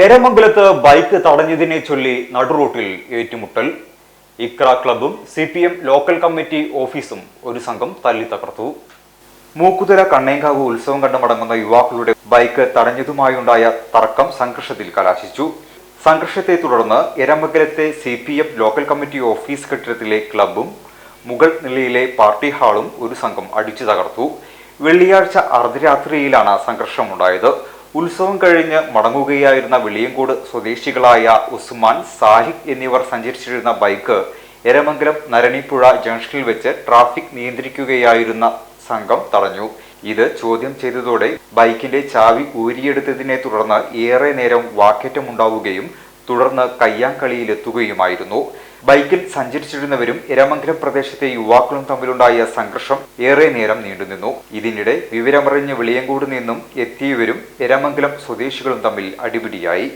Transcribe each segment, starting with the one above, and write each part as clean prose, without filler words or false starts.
എരമംഗലത്ത് bike തടഞ്ഞതിനെ ചൊല്ലി നടുറോട്ടിൽ ഏറ്റുമുട്ടൽ. Iqra ക്ലബും CPM local committee ഓഫീസും ഒരു സംഘം തല്ലിത്തകർത്തു. മൂക്കുതല കണ്ണേങ്കാവ് ഉത്സവം കണ്ടു മടങ്ങുന്ന യുവാക്കളുടെ ബൈക്ക് തടഞ്ഞതുമായുണ്ടായ തർക്കം സംഘർഷത്തിൽ കലാശിച്ചു. സംഘർഷത്തെ തുടർന്ന് എരമംഗലത്തെ CPM ലോക്കൽ കമ്മിറ്റി ഓഫീസ് കെട്ടിടത്തിലെ ക്ലബും മുകൾ നിലയിലെ പാർട്ടി ഹാളും ഒരു സംഘം അടിച്ചു തകർത്തു. വെള്ളിയാഴ്ച അർദ്ധരാത്രിയിലാണ് സംഘർഷമുണ്ടായത്. ഉത്സവം കഴിഞ്ഞ് മടങ്ങുകയായിരുന്ന വെളിയങ്കോട് സ്വദേശികളായ ഉസ്മാൻ, സാഹിബ് എന്നിവർ സഞ്ചരിച്ചിരുന്ന ബൈക്ക് എരമംഗലം നരണിപ്പുഴ ജംഗ്ഷനിൽ വെച്ച് ട്രാഫിക് നിയന്ത്രിക്കുകയായിരുന്ന സംഘം തടഞ്ഞു. ഇത് ചോദ്യം ചെയ്തതോടെ ബൈക്കിന്റെ ചാവി ഊരിയെടുത്തതിനെ തുടർന്ന് ഏറെ നേരം വാക്കേറ്റമുണ്ടാവുകയും തുടർന്ന് കയ്യാങ്കളിയിലെത്തുകയുമായിരുന്നു. ബൈക്കിൽ സഞ്ചരിച്ചിരുന്നവരും എരമംഗലം പ്രദേശത്തെ യുവാക്കളും തമ്മിലുണ്ടായ സംഘർഷം ഏറെ നേരം നീണ്ടുനിന്നു. ഇതിനിടെ വിവരമറിഞ്ഞ് വെളിയങ്കോട് നിന്നും എത്തിയവരും എരമംഗലം സ്വദേശികളും തമ്മിൽ അടിപിടിയായി.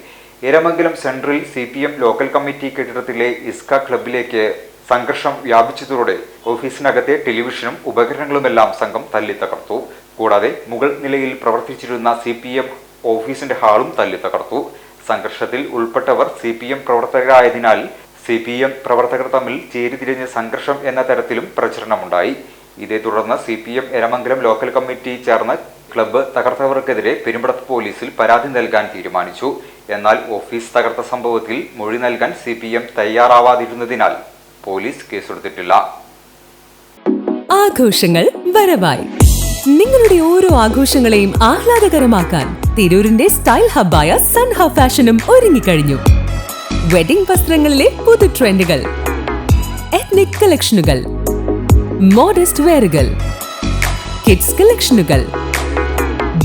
Eramangalam central CPM local committee കെട്ടിടത്തിലെ ഇസ്ക ക്ലബിലേക്ക് സംഘർഷം വ്യാപിച്ചതോടെ ഓഫീസിനകത്തെ ടെലിവിഷനും ഉപകരണങ്ങളുമെല്ലാം സംഘം തല്ലിത്തകർത്തു. കൂടാതെ മുകൾ നിലയിൽ പ്രവർത്തിച്ചിരുന്ന CPM ഓഫീസിന്റെ ഹാളും തല്ലിത്തകർത്തു. സംഘർഷത്തിൽ ഉൾപ്പെട്ടവർ CPM പ്രവർത്തകരായതിനാൽ CPM പ്രവർത്തകർ തമ്മിൽ ചേരിതിരിഞ്ഞ് സംഘർഷം എന്ന തരത്തിലും പ്രചരണമുണ്ടായി. ഇതേ തുടർന്ന് CPM എരമംഗലം ലോക്കൽ കമ്മിറ്റി ചേർന്ന് ക്ലബ്ബ് തകർത്തവർക്കെതിരെ പെരുമ്പടപ്പ് പോലീസിൽ പരാതി നൽകാൻ തീരുമാനിച്ചു. എന്നാൽ ഓഫീസ് തകർത്ത സംഭവത്തിൽ മൊഴി നൽകാൻ CPM തയ്യാറാവാതിരുന്നതിനാൽ പോലീസ് കേസെടുത്തിട്ടില്ല. ആഘോഷങ്ങൾ വരവായി. നിങ്ങളുടെ ഓരോ ആഘോഷങ്ങളെയും ആഹ്ലാദകരമാക്കാൻ തിരൂരിന്റെ സ്റ്റൈൽ ഹബ്ബായ സൻഹ ഫാഷനും ഒരുങ്ങിക്കഴിഞ്ഞു. വെഡിംഗ് വസ്ത്രങ്ങളിലെ പുതു ട്രെൻഡുകൾ, എത്നിക് കളക്ഷനുകൾ, മോഡസ്റ്റ് വെയറുകൾ, കിഡ്സ് കളക്ഷനുകൾ,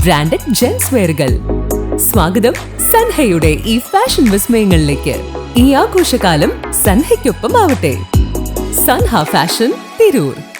ബ്രാൻഡഡ് ജെൻസ് വെയറുകൾ. സ്വാഗതം സൻഹയുടെ ഈ ഫാഷൻ വിസ്മയങ്ങളിലേക്ക്. ഈ ആഘോഷകാലം സൻഹയ്ക്കൊപ്പം ആവട്ടെ. സൻഹ ഫാഷൻ, തിരൂർ.